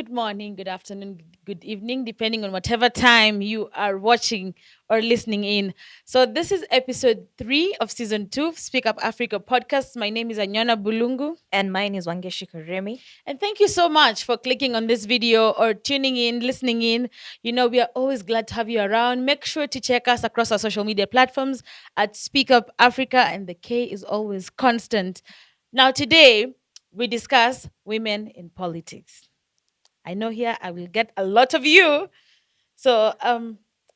good morning, good afternoon, good evening, depending on whatever time you are watching or listening in. So, this is episode 3 of season 2 of Speak Up Africa podcast. My name is Anyona Bulungu. And mine is Wangechi. And thank you so much for clicking on this video or tuning in, listening in. We are always glad to have you around. Make sure to check us across our social media platforms at Speak Up Africa, and the K is always constant. Now, today we discuss women in politics. I know here I will get a lot of you. So,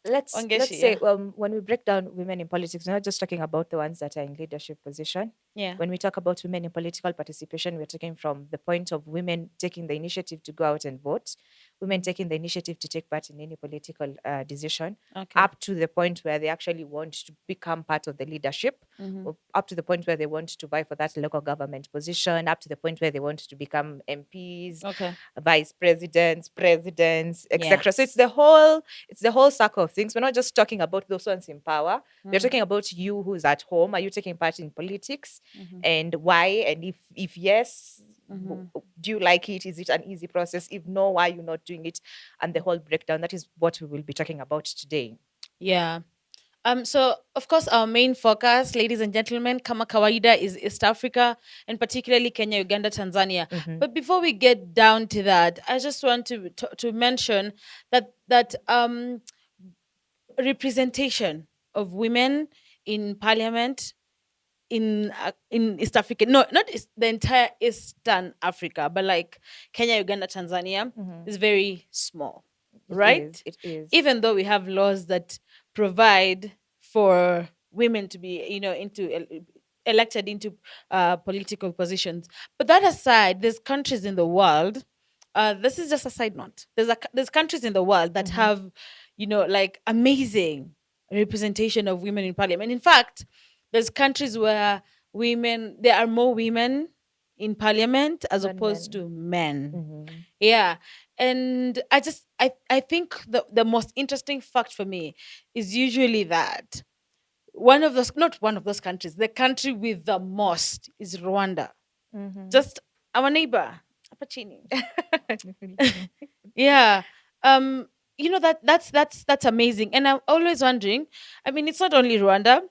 Let's Ongeshi, say yeah. when we break down women in politics, we're not just talking about the ones that are in leadership position. Yeah. When we talk about women in political participation, we're talking from the point of women taking the initiative to go out and vote, women taking the initiative to take part in any political decision, Okay. up to the point where they actually want to become part of the leadership, or up to the point where they want to vie for that local government position, up to the point where they want to become MPs, Okay. vice presidents, Yeah. etc. So it's the whole circle of things. We're not just talking about those ones in power. We're Mm. talking about you who's at home. Are you taking part in politics? Mhm. And why? And if yes, Mhm. do you like it? Is it an easy process? If no, why are you not doing it? And the whole breakdown. That is what we will be talking about today. Yeah. So of course our main focus, ladies and gentlemen, kama kawaida, is East Africa, and particularly Kenya, Uganda, Tanzania. Mhm. But before we get down to that, I just want to mention that representation of women in parliament in East Africa, no, not the entire Eastern Africa, but like Kenya, Uganda, Tanzania, Mhm. is very small, It is. right? It is. Even though we have laws that provide for women to be, elected into political positions. But that aside, there's countries in the world. This is just a side note. There's countries in the world that Mhm. have, like amazing representation of women in parliament. In fact, there's countries where there are more women in parliament as Than opposed men. to men. Mhm. Yeah. And I think the most interesting fact for me is usually that one of those not one of those countries, the country with the most is Rwanda. Mhm. Just our neighbor. Hapa chini. Yeah. That's amazing. And I'm always wondering, I mean, it's not only Rwanda,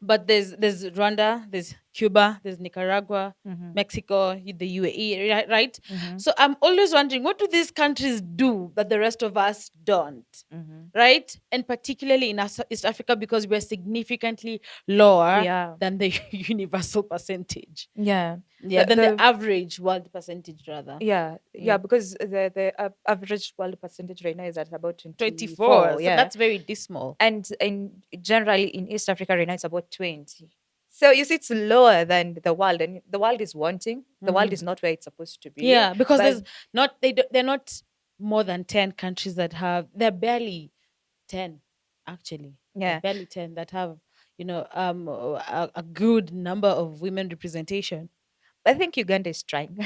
but there's Rwanda, there's Cuba, there's Nicaragua, Mhm. Mexico, the UAE, right? Mhm. So I'm always wondering, what do these countries do that the rest of us don't? Mhm. Right? And particularly in East Africa, because we're significantly lower Yeah. than the universal percentage. Yeah. Yeah, The than the the average world percentage, rather. yeah, Yeah. because the average world percentage right now is at about 24. 24. So Yeah. that's very dismal. And generally in East Africa right now it's about 20. So you see, it's lower than the world, and the world is wanting. The world Mm. is not where it's supposed to be. Yeah, because But they're not more than 10 countries that have, they're barely 10, actually. They're yeah, barely 10 that have, a good number of women representation. I think Uganda is trying.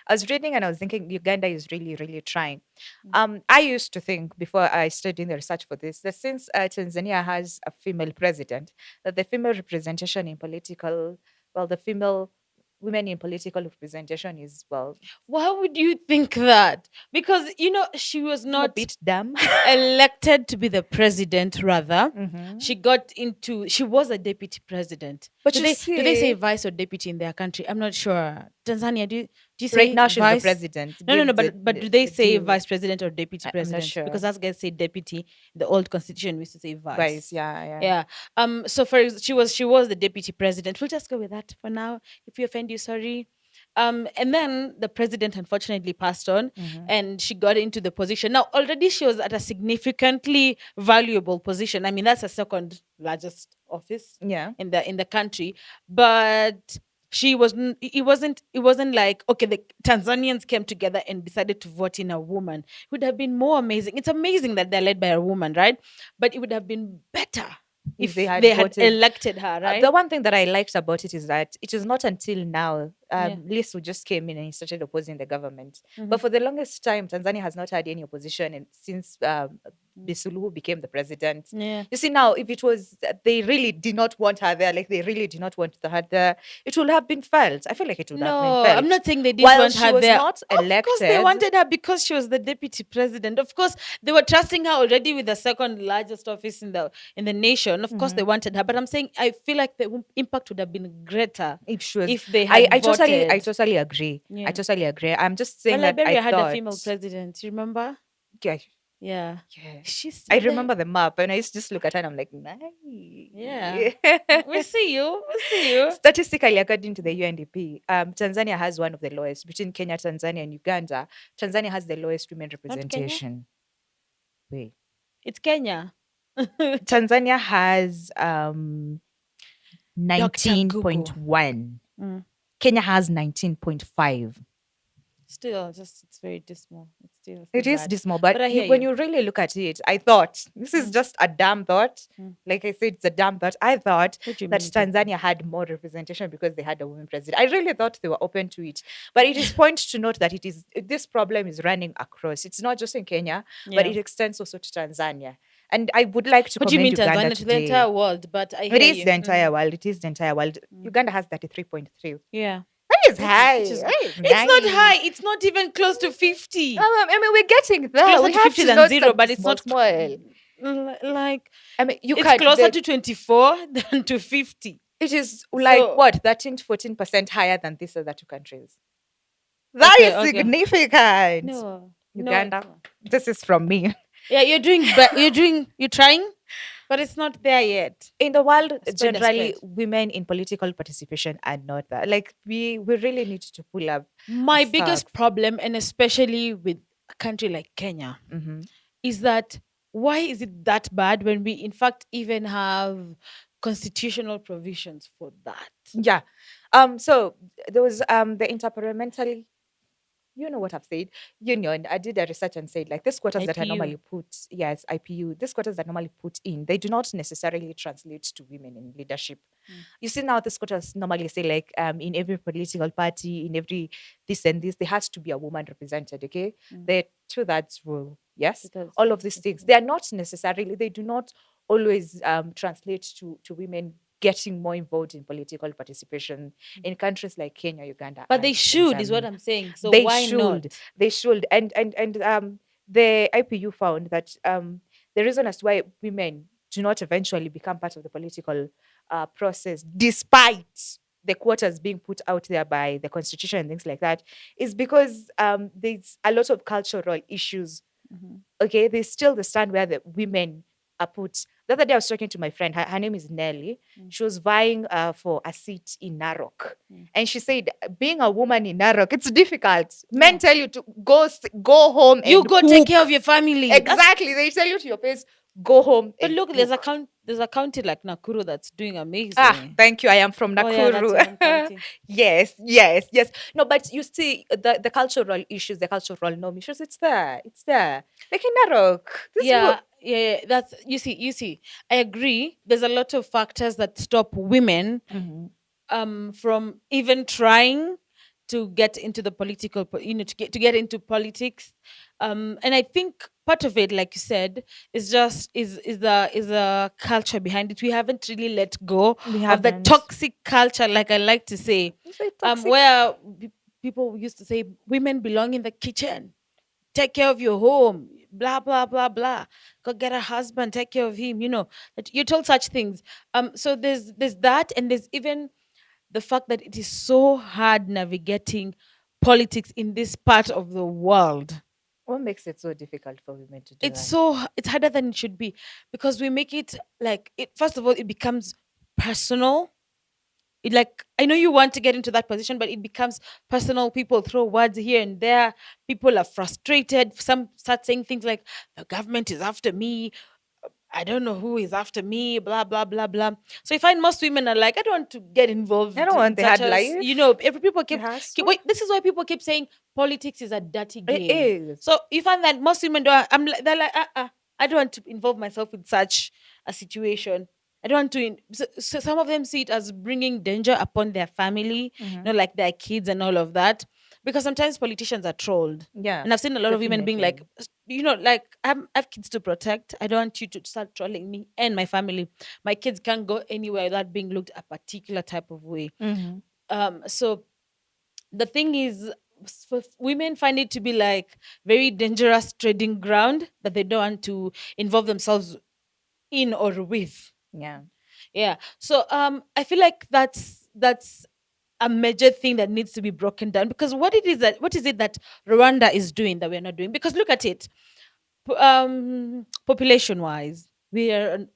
I was reading and I was thinking Uganda is really, really trying. Mm. I used to think before I started doing the research for this that since Tanzania has a female president, that the female representation in political, well, the female women in political representation is, well, Why would you think that? Because, she was I'm a not bit dumb. elected to be the president, rather. Mhm. She was a deputy president. But Do you they say see, vice or deputy in their country? I'm not sure. Tanzania, do you right say now she's the vice? president. No, no, no. Give But do they the say due. vice president or deputy I'm not president? Because sure. us guys say deputy. The old constitution we used to say Vice, vice. yeah, yeah. Yeah. So she was the deputy president. We'll just go with that for now. If we offend you, sorry. And then the president unfortunately passed on, Mhm. and she got into the position. Now, already she was at a significantly valuable position. I mean, that's a second largest office Yeah. in the country. But it wasn't like, okay, the Tanzanians came together and decided to vote in a woman. It would have been more amazing. It's amazing that they're led by a woman, right? But it would have been better If they if had they had voted. elected her, The right? one thing that I liked about it is that it is not until now Yeah. Lissu just came in and he started opposing the government. Mhm. But for the longest time, Tanzania has not had any opposition, and since Mm. Bisuluhu became the president. Yeah. You see, now, if it was that they really did not want her there, like they really did not want her there, it would have been felt. I feel like it would have been No, I'm felt. not saying they didn't While want she her was there. not Of course, they elected, wanted her because she was the deputy president. Of course, they were trusting her already with the second largest office in the nation. Of course, they mhm, wanted her. But I'm saying I feel like the impact would have been greater if she was, if they had I voted. totally agree. I Yeah. totally agree. I'm just But saying that I Liberia had a thought, female president. You remember? yeah, Yeah. yeah. She's I still there. remember the map, and I used to just look at her and I'm like, Yeah. nice. We see you. We see you. Statistically, according to the UNDP, Tanzania has one of the lowest between Kenya, Tanzania, and Uganda. Tanzania has the lowest women Not Kenya. representation. Wait, It's Kenya. Tanzania has Dr. Google. 19.1. Mm. Kenya has 19.5. Still, just it's very dismal. It's still It is bad. dismal, but But I hear when you. you really look at it, I thought this is Mm, just a damn thought. mm. Like I said, it's a damn thought. I thought What do you that mean? It is Tanzania had more representation because they had a woman president. I really thought they were open to it. But it is point to note that this problem is running across. It's not just in Kenya, but yeah. it extends also to Tanzania. And I would like to What do you commend mean Uganda Tanzania to the today. entire world? But I It hear is you. the entire world. It is the entire world. Mm. Uganda has 33.3. Yeah. That is Which high. is That is it's not nice. high. It's not even close to 50. I mean, we're getting It's there. closer We to have 50 to than note zero, some but it's small, not small. like I mean, you it's can closer the to 24 than to 50. it is like So what 13 to 14% higher than these other two countries. That okay, is okay. significant. No, it's Uganda, not. this is from me. Yeah, you're trying, but it's not there yet. In the world, A spade, a generally, spade. women in political participation are not that. Like we really need to pull up a My sub. biggest problem, and especially with a country like Kenya, Hmm. is that why is it that bad when we, in fact, even have constitutional provisions for that? Yeah. So there was the interparliamentary, you know what I've said, union. I did a research and said like these quotas that are IPU. normally put, yes, IPU, these quotas that normally put in, they do not necessarily translate to women in leadership. Mm, You see now these quotas normally say like in every political party, in every this and this, there has to be a woman represented. Okay, mm. the two-thirds rule, yes, Because all of yes, these yes, things, yes. they are not necessarily, they do not always translate to women getting more involved in political participation Mm. in countries like Kenya, Uganda, But they and should, is what Tanzania. I'm saying. So They why not? should. They should. And the IPU found that the reason as to why women do not eventually become part of the political process, despite the quotas being put out there by the constitution and things like that, is because there's a lot of cultural issues. Mhm. Okay, there's still the stand where the women are put. The other day I was talking to my friend, her name is Nelly. Mm, She was vying for a seat in Narok. mm. And she said, being a woman in Narok, it's difficult. Men Yeah. tell you to go home You and go take care of cook. your family. That's Exactly. They tell you to your face, go home but and look, cook. there's a county like Nakuru that's doing Ah, amazing. thank you. I am from Oh yeah, that's Nakuru. your home county. Yes, yes, yes. No, but you see, the cultural issues, the cultural norm issues, it's there. It's there. Like in Narok. Yeah, yeah, yeah, that's you see. I agree. There's a lot of factors that stop women Mhm. from even trying to get into the to get into politics. And I think part of it, like you said, is just is a culture behind it. We haven't really let go We of the haven't. toxic culture, like I like to say, It's very toxic. where people used to say women belong in the kitchen, take care of your home, blah blah blah blah, go get a husband, take care of him, that you're told such things. So there's that, and there's even the fact that it is so hard navigating politics in this part of the world. What makes it so difficult for women to do It's that? it's harder than it should be, because we make it like it. First of all, it becomes personal. It, like, I know you want to get into that position, but it becomes personal. People throw words here and there. People are frustrated. Some start saying things like, the government is after me. I don't know who is after me, blah, blah, blah, blah. So I find most women are like, I don't want to get I involved don't in want the such hard as, life. every people The keep hassle. wait, this is why people keep saying politics is a dirty It game. is. So you find that most women don't, they're like, I don't want to involve myself in such a situation. I don't want to. So some of them see it as bringing danger upon their family, Hmm. like their kids and all of that. Because sometimes politicians are trolled, Yeah, and I've seen a lot of women being like, definitely. like I have kids to protect. I don't want you to start trolling me and my family. My kids can't go anywhere without being looked a particular type of way. Hmm. So the thing is, women find it to be like very dangerous trading ground that they don't want to involve themselves in or with. Yeah. Yeah. So I feel like that's a major thing that needs to be broken down, because what is it that Rwanda is doing that we're not doing? Because look at it. Population wise, we're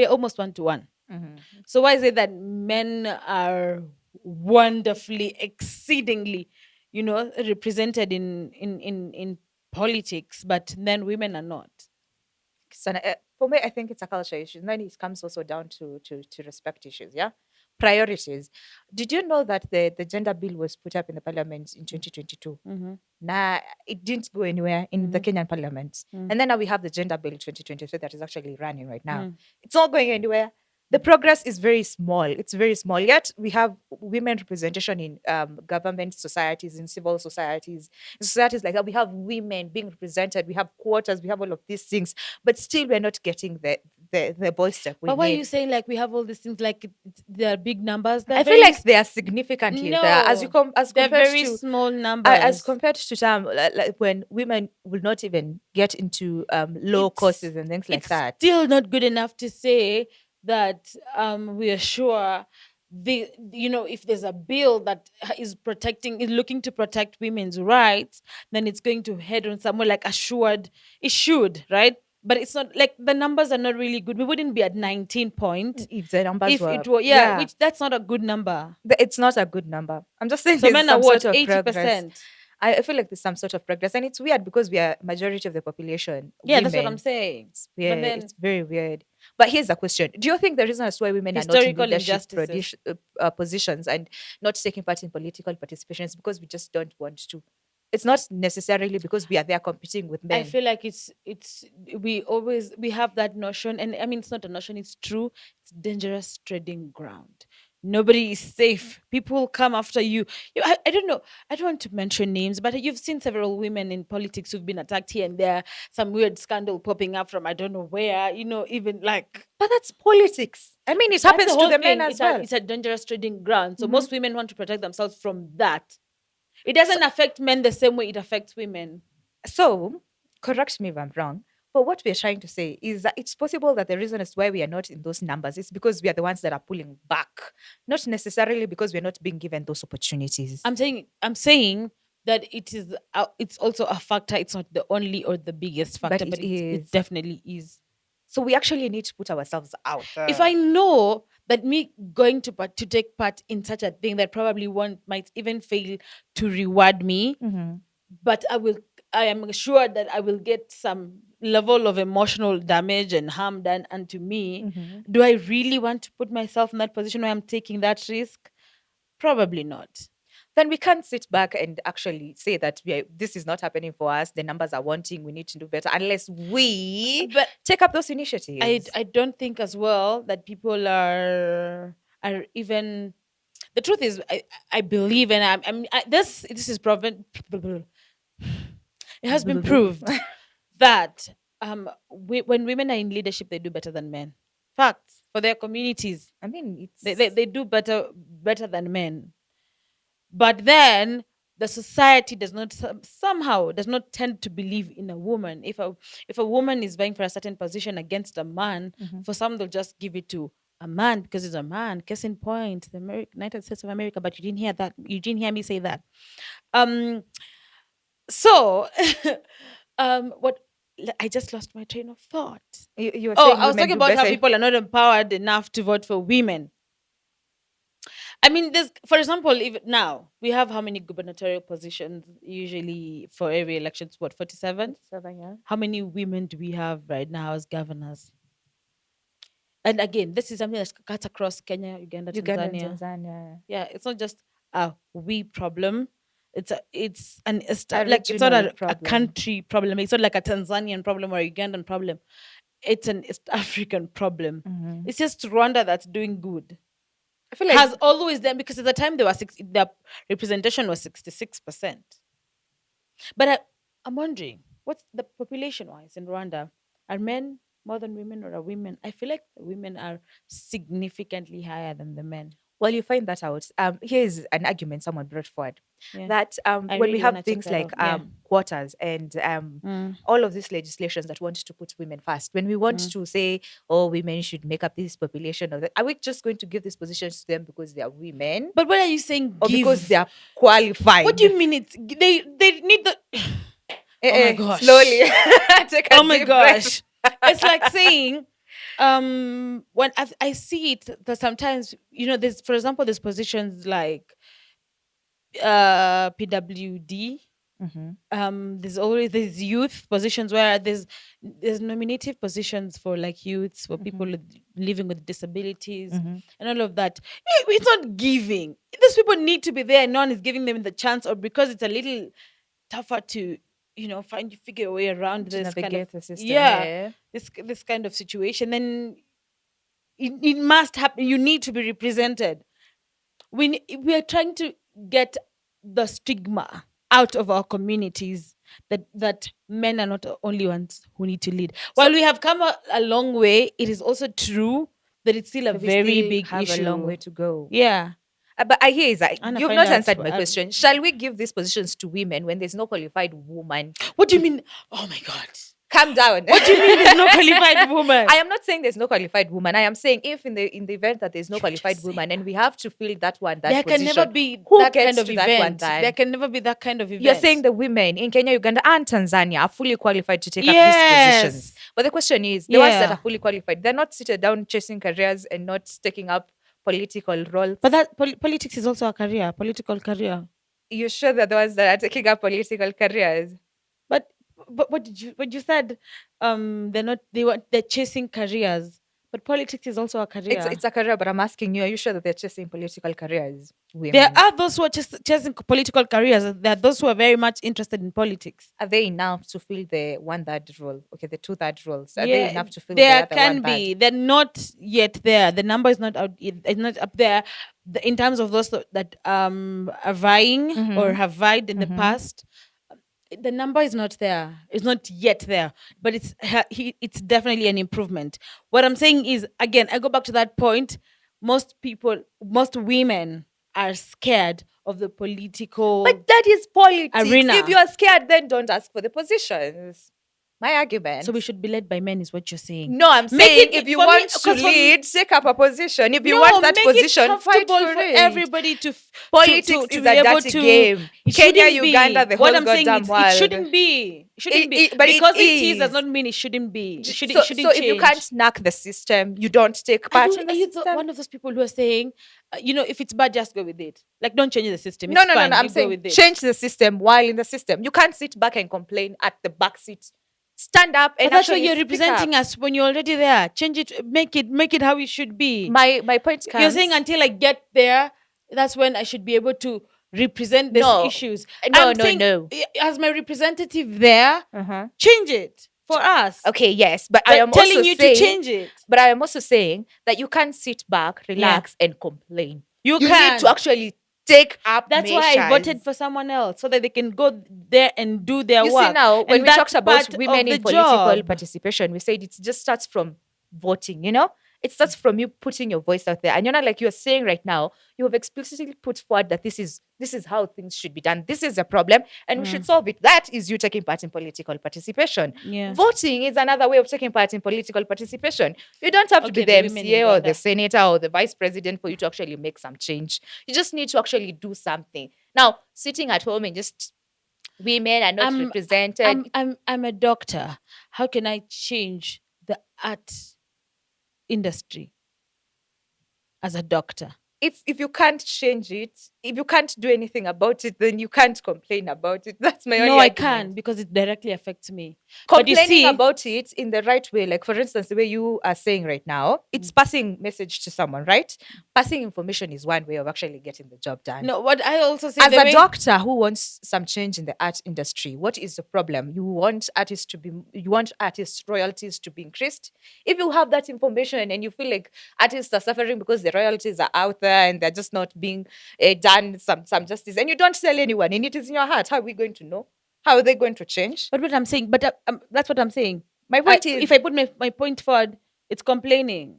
almost 1 to 1. Hmm. So why is it that men are wonderfully, exceedingly, represented in politics, but then women are not? So, for me, I think it's a culture issue. And then it comes also down to respect issues. Yeah. Priorities. Did you know that the gender bill was put up in the parliament in 2022? Mm-hmm. Nah, it didn't go anywhere in the Mm-hmm. Kenyan parliament. Mm-hmm. And then now we have the gender bill 2023 that is actually running right now. Mm-hmm. It's not going anywhere. The progress is very small. It's very small. Yet we have women representation in government societies, in civil societies, in societies like that. We have women being represented. We have quotas. We have all of these things, but still we're not getting the voice that we But why are you need. saying like we have all these things, like there are big numbers? They're I feel very like they are significantly there as no, as they're compared very to small as numbers. compared to time like when women will not even get into low it's courses and things like it's that. still not good enough to say that we are sure if there's a bill that is looking to protect women's rights, then it's going to head on somewhere like assured it should, right? But it's not like the numbers are not really good. We wouldn't be at 19 point If the numbers if were, it were, yeah, yeah, which that's not a good number. it's not a good number. I'm just saying So there's men are some sort what, of progress. 80%? I feel like there's some sort of progress, and it's weird because we are majority of the population Yeah, that's what I'm women. saying. It's But weird. then It's very weird. But here's the question: do you think the reason as why women are not in historical leadership injustices. positions and not taking part in political participation is because we just don't want to? It's not necessarily because we are there competing with I men. feel like we have that notion, and I mean it's not a notion, it's true. It's dangerous trading ground. Nobody is safe. People come after you. I don't know. I don't want to mention names, but you've seen several women in politics who've been attacked here and there. Some weird scandal popping up from I don't know where. Even like But that's politics. I mean, it that's the happens to whole the men thing. as well. It's a dangerous trading ground. So Mhm. most women want to protect themselves from that. It doesn't affect men the same way it affects women. So, correct me if I'm wrong, but what we're trying to say is that it's possible that the reason as why we are not in those numbers is because we are the ones that are pulling back, not necessarily because we're not being given those opportunities. I'm saying that it's also a factor. It's not the only or the biggest But factor, it but it is. definitely is. So we actually need to put ourselves out If there. I know that me going to take part in such a thing that probably one might even fail to reward me, Mhm. but I am sure that I will get some level of emotional damage and harm done unto me. Mhm. Do I really want to put myself in that position where I'm taking that risk? Probably not. Then we can't sit back and actually say that this is not happening for us. The numbers are wanting. We need to do better unless we But take up those I initiatives. I don't think as well that people are even. The truth is, I believe, and this is proven. It has been proved that when women are in leadership, they do better than men. Facts for their communities, I mean, they, it's they do better than men. But then the society does not somehow does not tend to believe in a woman. If a woman is vying for a certain position against a man, Mhm. for some they'll just give it to a man because he's a man. Case in point, the United States of America. But you didn't hear that. You didn't hear me say that. Um. So, what? I just lost my train of thought. You were Oh, saying I was women talking do about how better. people are not empowered enough to vote for women. I mean, there's, for example, if now we have how many gubernatorial positions usually for every election? It's what, 47? 47, yeah. How many women do we have right now as governors? And again, this is something that's cut across Kenya, Uganda, Uganda and Tanzania. Tanzania. Yeah, it's not just a we problem. It's A like it's not regional a problem. country problem. It's not like a Tanzanian problem or a Ugandan problem. it's an East African problem. Mhm. It's just Rwanda that's doing good. I feel like Has always done, because at the time they were the representation was 66%. But I'm wondering, what's the population wise in Rwanda? Are men more than women, or are women? I feel like the women are significantly higher than the men. well, you find that out. Here's an argument someone brought forward Yeah. that I when we really want have to check things that like out. Yeah. quotas and Mm, all of these legislations that want to put women first, when we want mm. to say, oh, women should make up this population, of that, are we just going to give these positions to them because they are women But what are you saying? or because they Give. are What do qualified? you mean? They need the. Oh my Slowly gosh. take a Oh my deep breath. gosh. It's like saying, when I see it, that sometimes, there's, for example, there's positions like PWD. Mhm, There's youth positions where there's nominative positions for like youths, for people mhm, living with disabilities, mhm. and all of that. It's not giving. These people need to be there, and no one is giving them the chance, or because it's a little tougher to figure a way around To this kind of, navigate the system, yeah, yeah. this kind of situation. Then it must happen. You need to be represented. We are trying to get the stigma out of our communities, that men are not the only ones who need to lead. So While we have come a long way, it is also true that it's still a that we very still big have a long issue. way to go. Yeah, But I hear is that and I you've find not out. answered my question. Shall we give these positions to women when there's no qualified woman? What do you mean? Oh my god! Calm down. What do you mean? There's no qualified woman? I am not saying there's no qualified woman. I am saying if in the event that there's no You're just qualified saying woman and we that. have to fill that There can never position, be who that kind gets of to that one event. There then? can never be that kind of You're saying event. the women in Kenya, Uganda, and Tanzania are fully qualified to take up these positions. Yes. But the question is, the ones that are Yeah. fully qualified, they're not seated down chasing careers and not taking up political roles. But that politics is also a career, political career. You're sure they're the ones that are taking up political careers? But what you said, they're chasing careers. But politics is also a career. It's a career, but I'm asking you, are you sure that they're chasing political careers? There Women. are those who are chasing political careers. There are those who are very much interested in politics. Are they enough to fill the one third role? Okay, the two third roles. Are they Yeah, enough to fill the there other one can third? be. They're not yet there. The number is not out. It's not up there. In terms of those that are vying or Mm-hmm. have vied in the Mm-hmm. past, the number is not there. It's not yet there, but it's definitely an improvement. What I'm saying is, again, I go back to that point. Most women are scared of the political But that is politics. If arena. you are scared, then don't ask for the positions. My So argument. we should be led by men, is what you're saying. No, I'm Make saying it if you for me, want to because for me, lead, take up a position. If you no, want that make it position, fight comfortable for for it. everybody Politics to is be a able dirty to. game. It Kenya, shouldn't Uganda, be. the What whole I'm saying goddamn is, it world. shouldn't be. It shouldn't be, But it because it is does is. not mean it shouldn't be. It So shouldn't if you can't change. knock the system, you don't take part in Are the you system. one of those people who are saying, if it's bad, just go with it. Like, don't change the system. No, It's no, no, no. fine. I'm You go saying with it. change the system while in the system. You can't sit back and complain at the back seat. Stand up and But that's why actually you're speak up. representing us when you're already there. Change it. Make it how it should be. My point You're comes. saying until I get there, that's when I should be able to represent these No, issues. no, I'm no, saying, no. as my representative there, Uh-huh. change it for us. Okay, yes, but I We're am also telling you to saying, change it. that you can't sit back, Yeah, relax, and complain. you You need to can. actually take up That's why I voted measures. for someone else, so that they can go there and do their You see work. now, when And we talked that's about part women of the in political job. participation, we said it just starts from voting, you know? It starts from you putting your voice out there. And like you're saying right now, you have explicitly put forward that this is how things should be done. This is a problem, and we should Mm, solve it. That is you taking part in political participation. yeah. Voting is another way of taking part in political participation. You don't have to be Okay, the the women in MCA or the Rwanda. senator or the vice president for you to actually make some change. You just need to actually do something. Now, sitting at home and just women are not I'm represented. I'm a doctor. How can I change the art industry as a doctor? If you can't change it, if you can't do anything about it, then you can't complain about it. That's my No, only I argument. can't because it directly affects me. But you Complaining see, about it in the right way, like for instance, the way you are saying right now, it's mm, passing message to someone, right? Passing information is one way of actually getting the job done. no, what I also say As the a way, doctor who wants some change in the art industry, what is the problem? You want artists royalties to be increased. If you have that information and you feel like artists are suffering because the royalties are out there and they're just not being done some justice, and you don't tell anyone, and it is in your heart, how are we going to know? How are they going to change? but what I'm saying, but that's what I'm saying. My point is, If I put my point forward, it's complaining,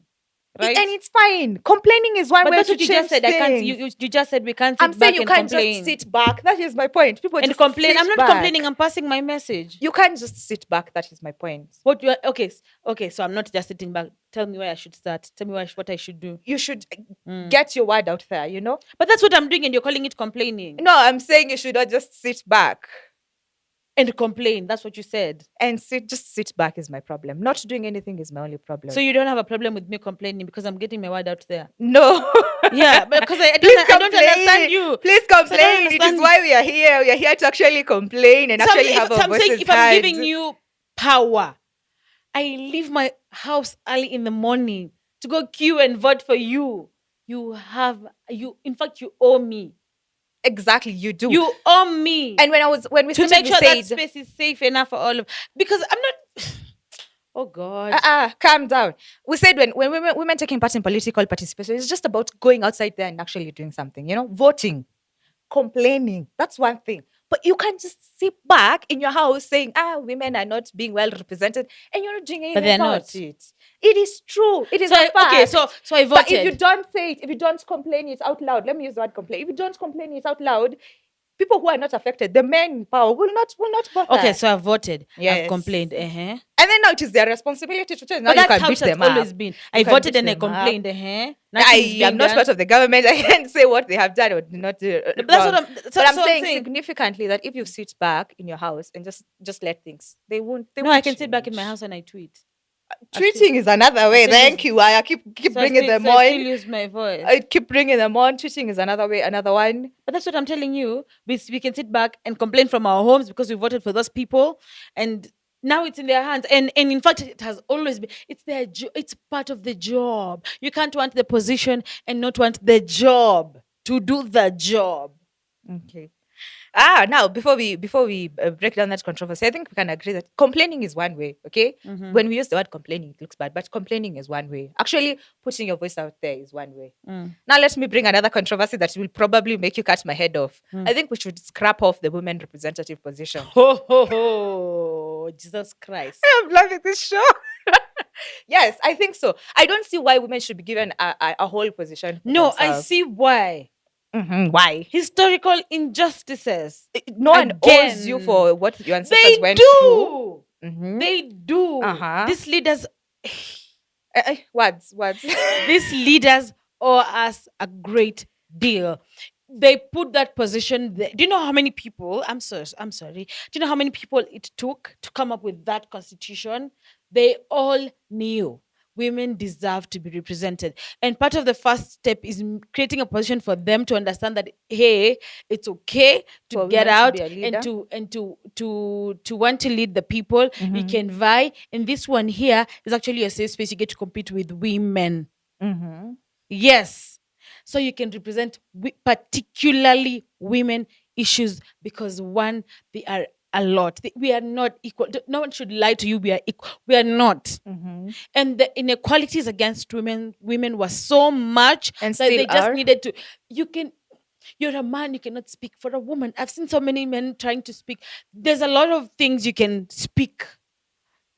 right? and it's fine. Complaining is one But way that's to what you just change said. I can't. things. You just said we can't I'm sit saying back you and can't just complain sit back. That is my point. People and just complain. sit I'm not back. complaining. I'm passing my message. You can't just sit back. That is my point. What you are okay? Okay, so I'm not just sitting back. Tell me where I should start. Tell me what I should do. You should Mm. get your word out there, you know? But that's what I'm doing, and you're calling it complaining No, I'm saying you should not just sit back and complain. That's what you said. and just sit back is my problem. Not doing anything is my only problem. So you don't have a problem with me complaining because I'm getting my word out there. No. Yeah, but because I Please don't understand complain. you. Please So I don't complain. It is understand you. why we are here. We are here to actually complain and actually have our I'm saying voices if I'm giving heard. you power, I leave my house early in the morning to go queue and vote for you. In fact, you owe me. Exactly, you do. You owe me. And when we to started, make we sure that said, space is safe enough for all of, because I'm not. Oh God. calm down. We said when women taking part in political participation, it's just about going outside there and actually doing something, you know, voting, complaining. That's one thing. But you can't just sit back in your house saying, women are not being well represented, and you're not doing But anything they're about not. it. It is true. It is So a fact. okay, so I But if you voted. don't say it, if you don't complain it out loud, let me use the word complain. If you don't complain it out loud, people who are not affected, the men in power will not bother. Okay, so I've voted. I've Yes. complained. And then now it is their responsibility to change. Now But you that's can how beat it has them up. always been. I You can voted beat and I them up. complained. I Nothing's being am not done. part of the government. I can't say what they have done or did not do. But that's what wrong. I'm. But I'm So saying significantly that if you sit back in your house and just let things, they won't. They No, won't I can sit back in my change. house and I tweet. Tweeting is another way. still Thank use- you. I keep bringing them I still on. use my voice. I keep bringing them on. Tweeting is another way. Another one. But that's what I'm telling you. We can sit back and complain from our homes because we voted for those people, and now it's in their hands. And in fact, it has always been. It's their it's part of the job. You can't want the position and not want the job to do the job. Okay. Now before we break down that controversy, I think we can agree that complaining is one way. Okay, Mhm. when we use the word complaining, it looks bad, but complaining is one way. Actually, putting your voice out there is one way. Now let me bring another controversy that will probably make you cut my head off. I think we should scrap off the women representative position. Ho ho ho! Jesus Christ! I'm loving this show. Yes, I think so. I don't see why women should be given a whole position. For No, I themselves. see why. Why? Historical injustices. No one owes you Again. for what your They ancestors went through. do. Mhm. They do. Uh-huh. These leaders. Words. These leaders owe us a great deal. They put that position there. Do you know how many people? I'm sorry. Do you know how many people it took to come up with that constitution? They all knew women deserve to be represented, and part of the first step is creating a position for them to understand that hey, it's okay to For get women to out be a leader. and to want to lead the people. We can vie, and this one here is actually a safe space. You get to compete with women. Yes. So you can represent particularly women issues because one, they are a lot. We are not equal. No one should lie to you. We are equal. We are not. And the inequalities against women were so much And that still they just are. needed to. You're a man, you cannot speak for a woman. I've seen so many men trying to speak. There's a lot of things you can speak,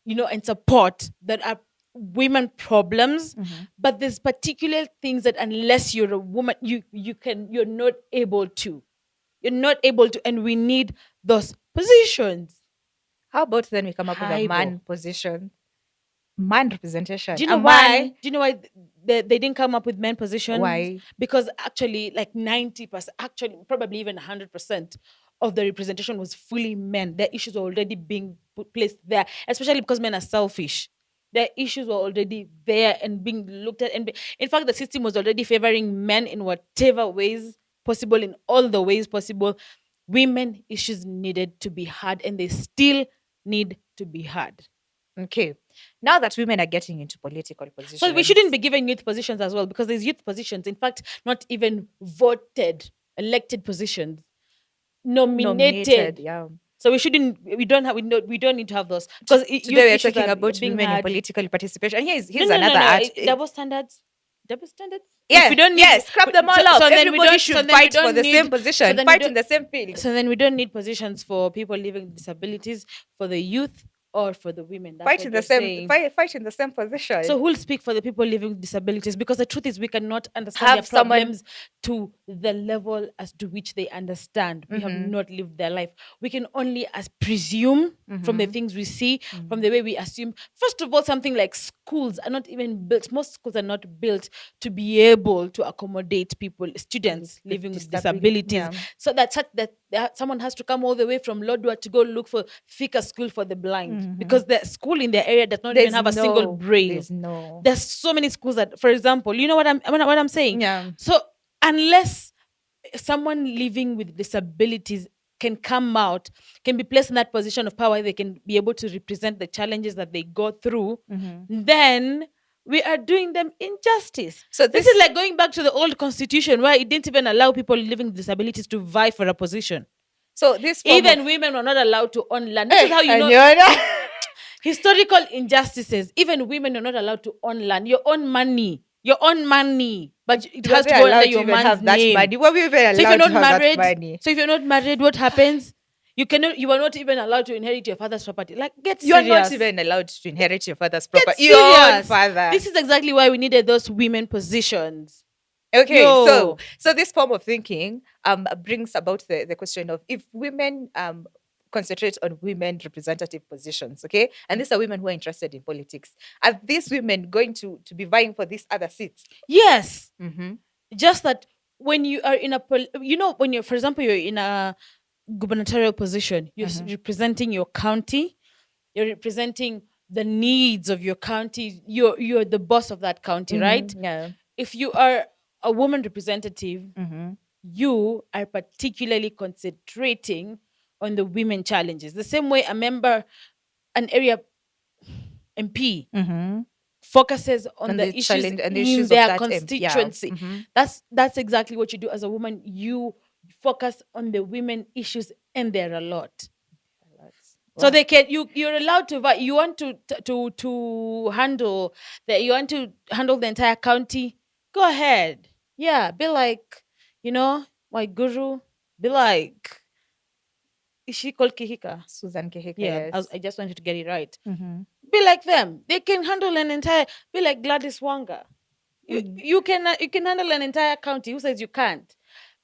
and support that are women problems, but there's particular things that unless you're a woman, you're not able to. You're not able to, and we need those positions. How about then we come up with a Haibo. man position? Man representation. Do you know A why? man- Do you know why they didn't come up with men positions? Why? Because actually, like 90%, actually, probably even 100% of the representation was fully men. Their issues were already being placed there, especially because men are selfish. Their issues were already there and being looked at. In fact, the system was already favoring men in whatever ways possible, in all the ways possible, women issues needed to be heard, and they still need to be heard. Okay. Now that women are getting into political So we shouldn't positions, be giving youth positions as well, because there's youth positions, in fact, not even voted, elected positions, nominated, nominated. yeah. So we don't need to have those, because Today youth we're issues talking are about being women in heard. political participation. And No, here's no, no, another no. ad. Double standards. Double standards. If we Yeah, don't need, yeah, scrap them all off. so then we Everybody don't. So should then we fight for don't the same need. So position, then we fight in don't. the same field. So then we don't need positions for people living with disabilities, for the youth, or for the women. That's Fight what in the you're same saying. fight in the same position. So who'll speak for the people living with disabilities? Because the truth is, we cannot understand their Have someone. problems to the level as to which they understand. We have Mm-hmm, not lived their life. We can only as presume from the mm-hmm, things we see, from mm-hmm. the way we assume. First of all, something like schools are not even built. Most schools are not built to be able to accommodate people, students With living with disability, disabilities. yeah. So someone has to come all the way from Lodwar to go look for Fika school for the blind, Mm-hmm. because the school in their area does not even have a single braille. There's no, There's so many schools that, for example, you know what I'm saying. yeah. So unless someone living with disabilities can come out, can be placed in that position of power, they can be able to represent the challenges that they go through, Mm-hmm. then we are doing them injustice. So This this, is like going back to the old constitution, where it didn't even allow people living with disabilities to vie for a position. so this form of Even women were not allowed to own land. This is how you know Anyona. historical injustices. Even women are not allowed to own land. Your own money, but it Were has to they go under allowed to your even man's have that name. money? Were we even So if you're allowed to not have that married, money? what happens? You are not even allowed to inherit your father's property. Like, get You are not serious. even allowed to inherit your father's Get property. Your own serious. father. This is exactly why we needed those women positions. Okay, Yo. so this form of thinking brings about the question of, if women concentrate on women representative positions, okay, and these are women who are interested in politics, are these women going to be vying for these other seats? Yes. Mm-hmm. Just that when you are in a when you're, for example, you're in a gubernatorial position, you're Mm-hmm. representing your county, you're representing the needs of your county, you're the boss of that county, right? Mm-hmm. Yeah. If you are a woman representative, Mm-hmm. you are particularly concentrating on the women challenges, the same way a member, an area MP, Mm-hmm. focuses on And the the issues challenge and the in issues of their that yeah. constituency. Mm-hmm. That's exactly what you do as a woman. You focus on the women issues, and there are a lot. So Wow. they can, you're allowed to, but you want to handle that, you want to handle the entire county, go ahead. Yeah, be like, my guru, be like, is she called Kihika? Susan Kehika, Yeah, yes. I just wanted to get it right. Mm-hmm. Be like them. They can handle an entire. Be like Gladys Wanga. Mm-hmm. You can handle an entire county. Who says you can't?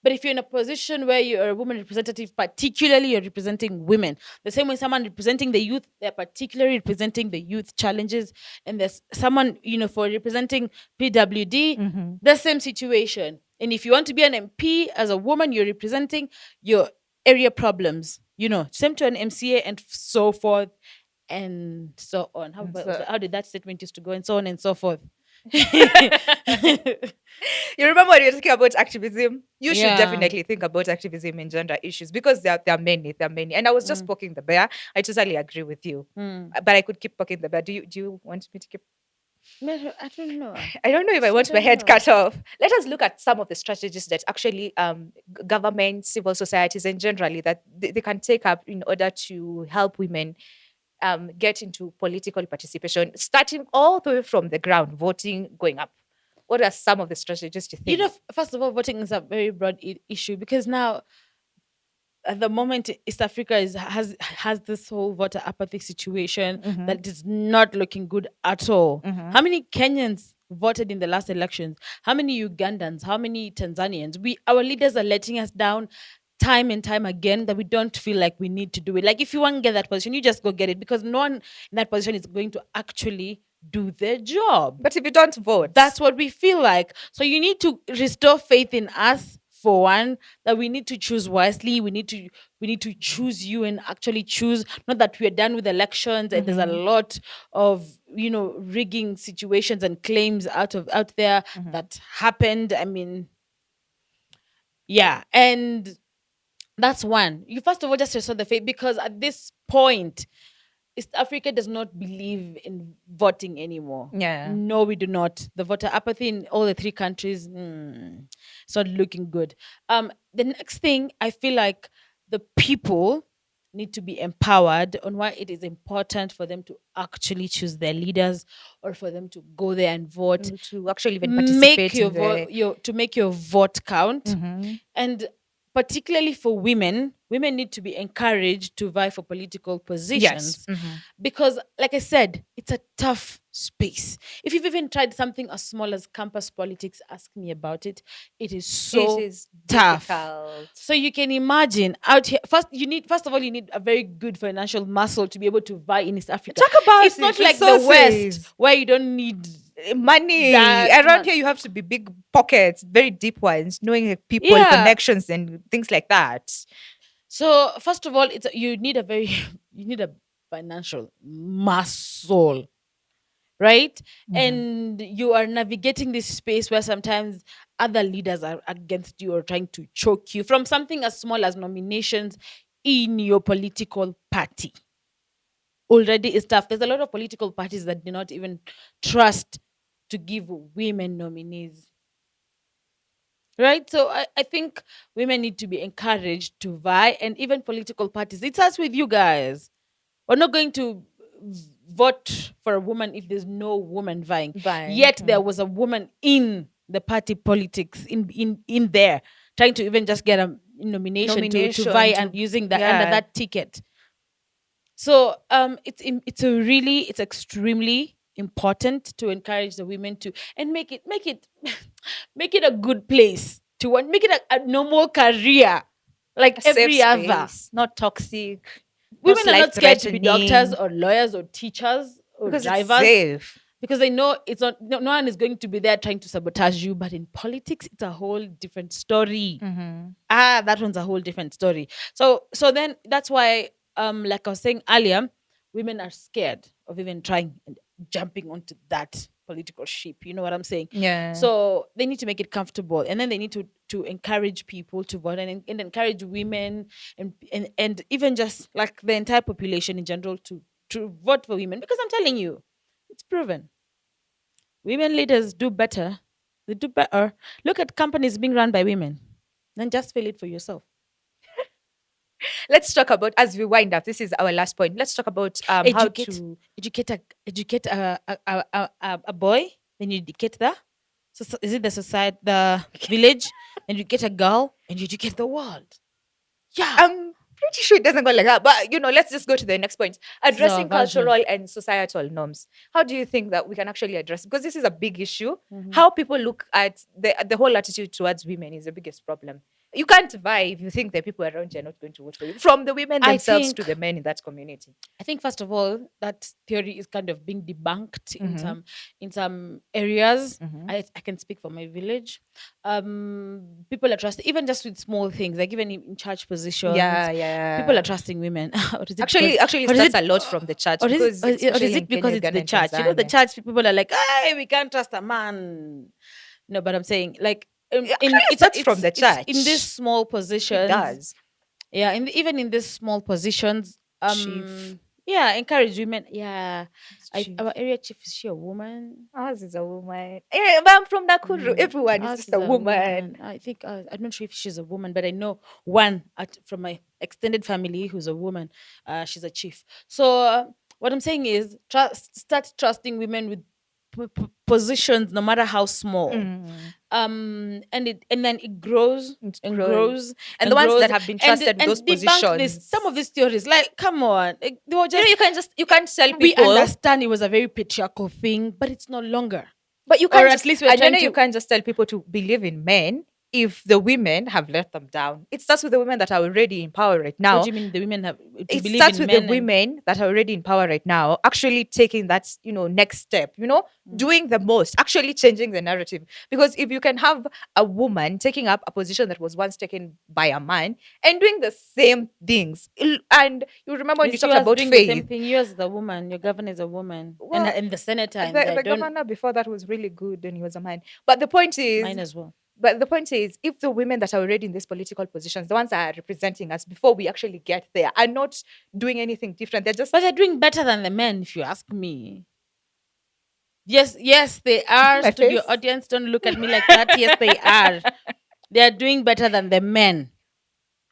But if you're in a position where you're a woman representative, particularly you're representing women, the same way someone representing the youth, they're particularly representing the youth challenges. And there's someone, for representing PWD, Mm-hmm. the same situation. And if you want to be an MP as a woman, you're representing your area problems, same to an MCA and so forth and so on. So, How did that statement used to go, and so on and so forth? you remember when you were talking about activism? You should Yeah. definitely think about activism in gender issues, because there are many. There are many. And I was just Mm, poking the bear. I totally agree with you. mm. But I could keep poking the bear. Do you want me to keep? I don't know. I don't know if I I want my don't head know. cut off. Let us look at some of the strategies that actually governments, civil societies, and generally that they can take up in order to help women get into political participation, starting all the way from the ground, voting, going up. What are some of the strategies you think? First of all, voting is a very broad issue, because now at the moment East Africa has this whole voter apathy situation Mm-hmm. that is not looking good at all. Mm-hmm. How many Kenyans voted in the last elections? How many Ugandans? How many Tanzanians? Our leaders are letting us down time and time again, that we don't feel like we need to do it. Like, if you want to get that position, you just go get it, because no one in that position is going to actually do their job. But if you don't vote, That's what we feel like. So you need to restore faith in us, for one, that we need to choose wisely. We need to choose you, and actually choose, not that we're done with elections and there's a mm-hmm. lot of rigging situations and claims out there Mm-hmm. that happened. I mean, Yeah, and that's one. You first of all just restore the faith, because at this point, East Africa does not believe in voting anymore. Yeah. No, we do not. The voter apathy in all the three countries, it's not looking good. The next thing, I feel like the people need to be empowered on why it is important for them to actually choose their leaders, or for them to go there and vote. To actually even Make participate your in vote, the. to make your vote count. Mhm. And particularly for women, women need to be encouraged to vie for political Yes. positions, Mhm. because, like I said, it's a tough space. If you've even tried something as small as campus politics, ask me about it. It is It so is tough. difficult. So you can imagine out here. First of all, you need a very good financial muscle to be able to vie in East Africa. Talk about It's not it. like the West Resources. where you don't need Money. that Around much. here, you have to be big pockets, very deep ones, knowing people, Yeah. connections, and things like that. So first of all, you need a very you need a financial muscle, right? Mhm. And you are navigating this space where sometimes other leaders are against you or trying to choke you from something as small as nominations in your political party. Already is tough. There's a lot of political parties that do not even trust to give women nominees. Right? So I think women need to be encouraged to vie, and even political parties. It starts with you guys. We're not going to vote for a woman if there's no woman vying. Buying. Yet there was a woman in the party politics, in there, trying to even just get a nomination to vie Nomination and to. using that under Yeah. that ticket. So it's extremely important to encourage the women to, and make it make it a good place to want, make it a normal career like A safe every other. space, not toxic, not Women are life not scared to be doctors threatening, or lawyers or teachers or because it's drivers, safe. because they know it's not, no one is going to be there trying to sabotage you. But in politics, it's a whole different story. Mhm. That one's a whole different story. So then that's why, like I was saying earlier, women are scared of even trying and jumping onto that political ship. You know what I'm saying? Yeah. So they need to make it comfortable, and then they need to encourage people to vote, and encourage women, and even just like the entire population in general to vote for women, because I'm telling you, it's proven. Women leaders do better. They do better. Look at companies being run by women. Then just feel it for yourself. Let's talk about, as we wind up. This is our last point. Let's talk about how Educate, to. educate a boy, then you educate is it the society, the village, then you get a girl, and you educate the world. Yeah, I'm pretty sure it doesn't go like that. But let's just go to the next point. this is our Addressing version. cultural and societal norms. How do you think that we can actually address? Because this is a big issue. Mhm. How people look at the whole attitude towards women is the biggest problem. You can't vie if you think the people around you are not going to vote for you. From the women I themselves to think the men in that community. I think first of all, that theory is kind of being debunked Mm-hmm. in some areas. Mm-hmm. I can speak for my village. People are trusting, even just with small things, like even in church positions. Yeah, People are yeah. trusting women. Or is it because, Actually, or is starts it, a lot from the church, or is, because or is especially in it Kenya, because it's Uganda, the and church? You know, the Tanzania. church people are like, hey, we can't trust a man. No, but I'm saying, like, It in actually starts from the it's in these church. small It positions. does. Yeah, even in these small positions, Chief. yeah, encourage women. Yeah, our Chief. area chief, is she a woman? Ours is a woman. But I'm from Nakuru. Everyone is Ours just is a a woman. woman. I think, I'm not sure if she's a woman, but I know one from my extended family who's a woman. She's a chief. So what I'm saying is, start trusting women with positions, no matter how small. Mm. And then it grows It and grows. grows And the and ones grows, that have been and trusted with those debunk this, some of positions, these theories. Like, come on, they were just, you can't tell we people. understand it was a very patriarchal thing, but it's no longer. But you Or can't at just, least we're and trying you to. can't just tell people to believe in men if the women have let them down. It starts with the women that are already in power right What now. do you mean the women have to It believe starts in with the men? And women that are already in power right now actually taking that next step, Mm. doing the most, actually changing the narrative. Because if you can have a woman taking up a position that was once taken by a man and doing the same things, and you remember when you Is talked yours about doing the same faith. thing? Yours is a woman. Your governor is a woman, Well, and the senator, and the, I the don't. governor before that was really good and he was a man. But the point is, Mine as well. But the point is, if the women that are already in these political positions, the ones that are representing us before we actually get there, are not doing anything different, they're But just they're doing better than the men, if you ask me. Yes, yes, they are. my Studio face. audience, don't look at me like that. Yes, they are. They are doing better than the men.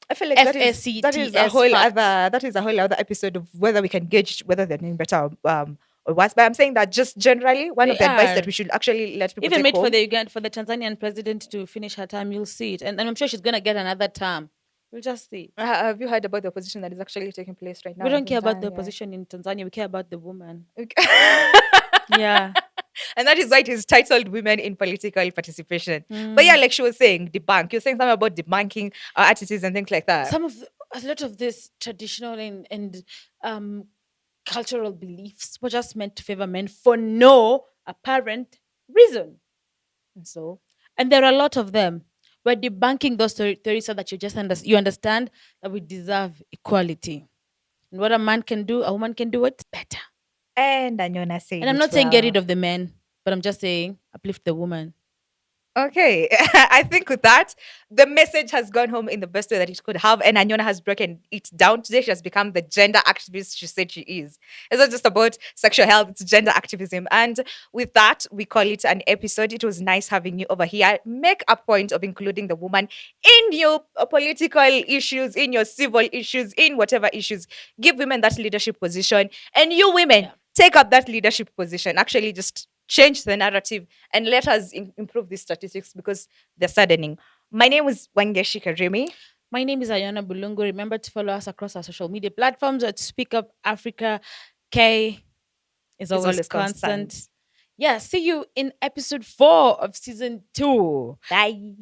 I feel like FACTS facts. that is a whole other episode of whether we can gauge whether they're doing better or worse. But I'm saying that just generally, one of They the advice that are. we should actually let people Even take wait for home. the Uganda, for the Tanzanian president to finish her term, you'll see it. And I'm sure she's gonna get another term. We'll just see it. Have you heard about the opposition that is actually taking place right We now in don't care about the Tanzania? opposition in Tanzania. We care about the woman. Okay. Yeah. And that is why it is titled Women in Political Participation. But yeah, Mm. like she was saying, debunk. You're saying something about debunking attitudes and things like that. A lot of this traditional and um cultural beliefs were just meant to favor men for no apparent reason. And so, And there are a lot of them. We're debunking those theories so that you understand that we deserve equality. And what a man can do, a woman can do it better. and Anyona And said I'm it not saying get rid well. of the men, but I'm just saying uplift the woman. Okay, I think with that, the message has gone home in the best way that it could have, and Anyona has broken it down. Today, she has become the gender activist she said she is. It's not just about sexual health; it's gender activism. And with that, we call it an episode. It was nice having you over here. Make a point of including the woman in your political issues, in your civil issues, in whatever issues. Give women that leadership position, and you women Yeah. take up that leadership position. Actually, just change the narrative and let us improve these statistics because they're saddening. My name is Wangechi Karimi. My name is Ayana Bulungu. Remember to follow us across our social media platforms at Speak Up Africa. K is It's always always constant. constant. Yeah, see you in episode 4 of season 2. Bye.